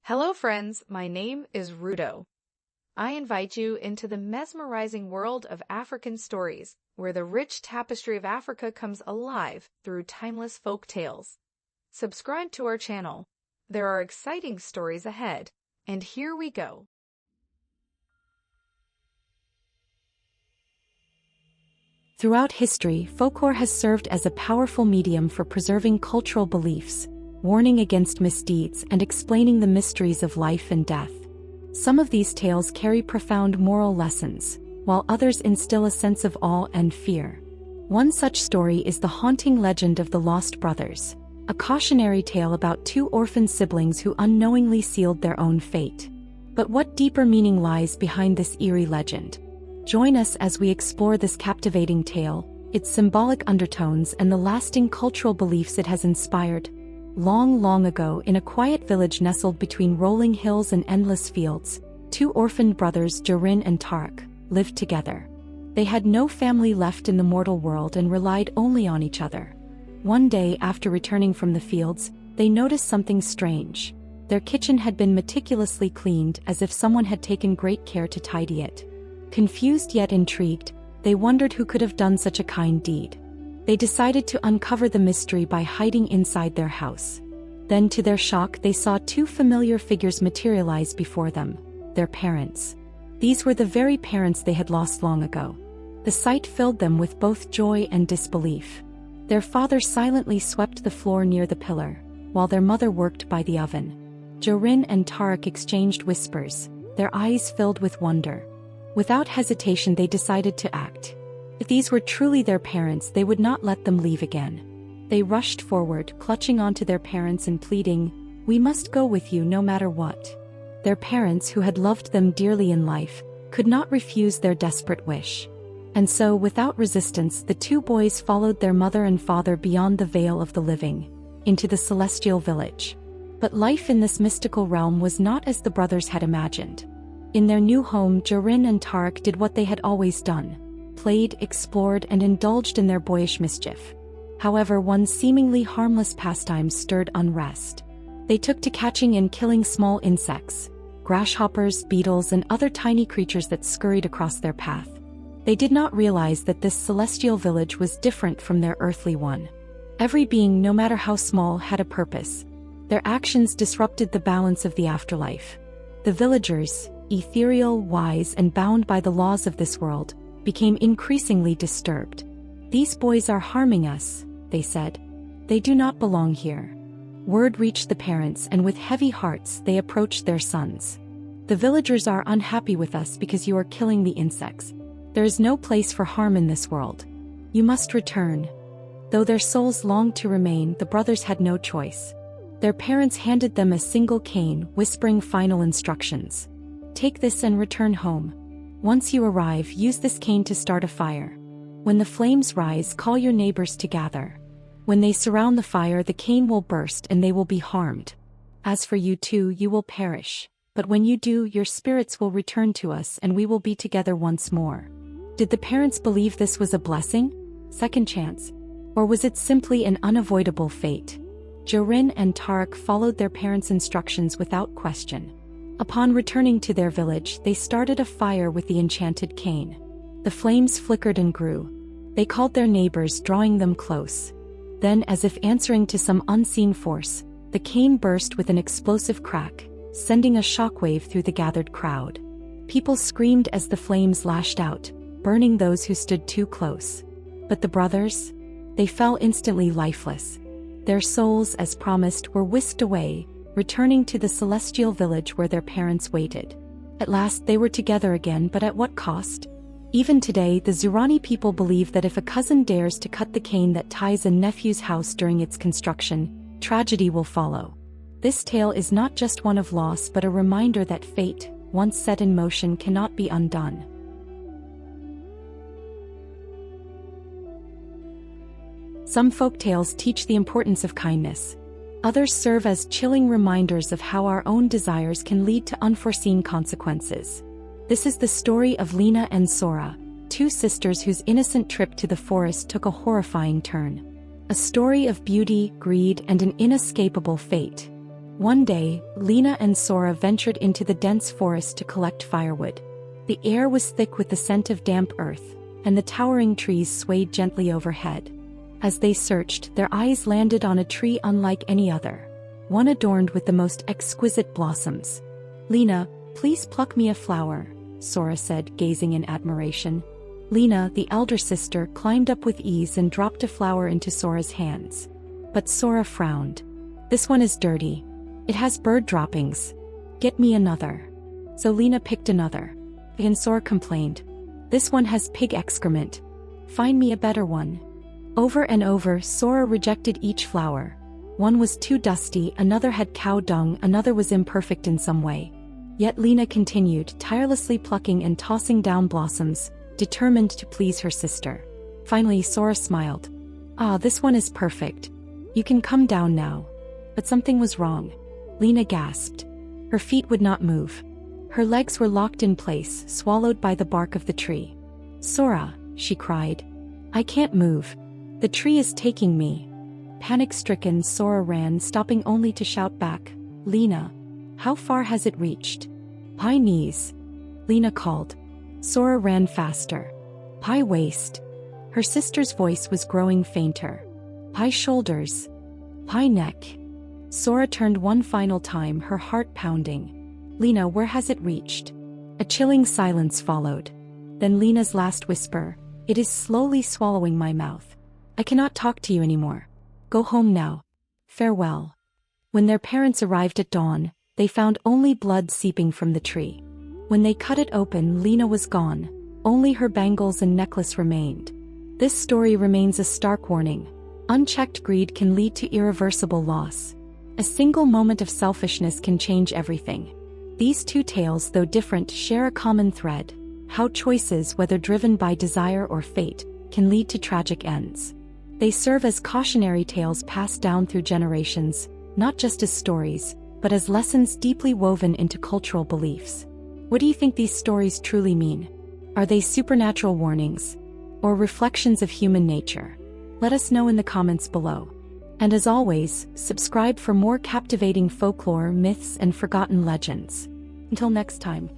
Hello friends, my name is Rudo. I invite you into the mesmerizing world of African stories, where the rich tapestry of Africa comes alive through timeless folk tales. Subscribe to our channel. There are exciting stories ahead, and here we go. Throughout history, folklore has served as a powerful medium for preserving cultural beliefs, warning against misdeeds, and explaining the mysteries of life and death. Some of these tales carry profound moral lessons, while others instill a sense of awe and fear. One such story is the haunting legend of the Lost Brothers, a cautionary tale about two orphan siblings who unknowingly sealed their own fate. But what deeper meaning lies behind this eerie legend? Join us as we explore this captivating tale, its symbolic undertones, and the lasting cultural beliefs it has inspired. Long, long ago, in a quiet village nestled between rolling hills and endless fields, two orphaned brothers, Jorin and Tarik, lived together. They had no family left in the mortal world and relied only on each other. One day, after returning from the fields, they noticed something strange. Their kitchen had been meticulously cleaned, as if someone had taken great care to tidy it. Confused yet intrigued, they wondered who could have done such a kind deed. They decided to uncover the mystery by hiding inside their house. Then, to their shock, they saw two familiar figures materialize before them: their parents. These were the very parents they had lost long ago. The sight filled them with both joy and disbelief. Their father silently swept the floor near the pillar, while their mother worked by the oven. Jorin and Tarik exchanged whispers, their eyes filled with wonder. Without hesitation, they decided to act. If these were truly their parents, they would not let them leave again. They rushed forward, clutching onto their parents and pleading, "We must go with you no matter what." Their parents, who had loved them dearly in life, could not refuse their desperate wish. And so, without resistance, the two boys followed their mother and father beyond the veil of the living, into the celestial village. But life in this mystical realm was not as the brothers had imagined. In their new home, Jorin and Tarik did what they had always done: played, explored, and indulged in their boyish mischief. However, one seemingly harmless pastime stirred unrest. They took to catching and killing small insects, grasshoppers, beetles, and other tiny creatures that scurried across their path. They did not realize that this celestial village was different from their earthly one. Every being, no matter how small, had a purpose. Their actions disrupted the balance of the afterlife. The villagers, ethereal, wise, and bound by the laws of this world, became increasingly disturbed. "These boys are harming us," they said. "They do not belong here." Word reached the parents, and with heavy hearts they approached their sons. "The villagers are unhappy with us because you are killing the insects. There is no place for harm in this world. You must return." Though their souls longed to remain, the brothers had no choice. Their parents handed them a single cane, whispering final instructions. "Take this and return home. Once you arrive, use this cane to start a fire. When the flames rise, call your neighbors to gather. When they surround the fire, the cane will burst and they will be harmed. As for you two, you will perish. But when you do, your spirits will return to us and we will be together once more." Did the parents believe this was a blessing, second chance, or was it simply an unavoidable fate? Jorin and Tarik followed their parents' instructions without question. Upon returning to their village, they started a fire with the enchanted cane. The flames flickered and grew. They called their neighbors, drawing them close. Then, as if answering to some unseen force, the cane burst with an explosive crack, sending a shockwave through the gathered crowd. People screamed as the flames lashed out, burning those who stood too close. But the brothers? They fell instantly lifeless. Their souls, as promised, were whisked away, returning to the celestial village where their parents waited. At last they were together again, but at what cost? Even today, the Zurani people believe that if a cousin dares to cut the cane that ties a nephew's house during its construction, tragedy will follow. This tale is not just one of loss, but a reminder that fate, once set in motion, cannot be undone. Some folktales teach the importance of kindness. Others serve as chilling reminders of how our own desires can lead to unforeseen consequences. This is the story of Lena and Sora, two sisters whose innocent trip to the forest took a horrifying turn. A story of beauty, greed, and an inescapable fate. One day, Lena and Sora ventured into the dense forest to collect firewood. The air was thick with the scent of damp earth, and the towering trees swayed gently overhead. As they searched, their eyes landed on a tree unlike any other, one adorned with the most exquisite blossoms. "Lena, please pluck me a flower," Sora said, gazing in admiration. Lena, the elder sister, climbed up with ease and dropped a flower into Sora's hands. But Sora frowned. "This one is dirty. It has bird droppings. Get me another." So Lena picked another. And Sora complained. "This one has pig excrement. Find me a better one." Over and over, Sora rejected each flower. One was too dusty, another had cow dung, another was imperfect in some way. Yet Lena continued, tirelessly plucking and tossing down blossoms, determined to please her sister. Finally, Sora smiled. "Ah, this one is perfect. You can come down now." But something was wrong. Lena gasped. Her feet would not move. Her legs were locked in place, swallowed by the bark of the tree. "Sora," she cried. "I can't move. The tree is taking me." Panic-stricken, Sora ran, stopping only to shout back, "Lena, how far has it reached?" "Pie knees," Lena called. Sora ran faster. "Pie waist." Her sister's voice was growing fainter. "Pie shoulders." "Pie neck." Sora turned one final time, her heart pounding. "Lena, where has it reached?" A chilling silence followed. Then Lena's last whisper, "It is slowly swallowing my mouth. I cannot talk to you anymore. Go home now. Farewell." When their parents arrived at dawn, they found only blood seeping from the tree. When they cut it open, Lena was gone. Only her bangles and necklace remained. This story remains a stark warning. Unchecked greed can lead to irreversible loss. A single moment of selfishness can change everything. These two tales, though different, share a common thread: how choices, whether driven by desire or fate, can lead to tragic ends. They serve as cautionary tales passed down through generations, not just as stories, but as lessons deeply woven into cultural beliefs. What do you think these stories truly mean? Are they supernatural warnings, or reflections of human nature? Let us know in the comments below. And as always, subscribe for more captivating folklore, myths, and forgotten legends. Until next time.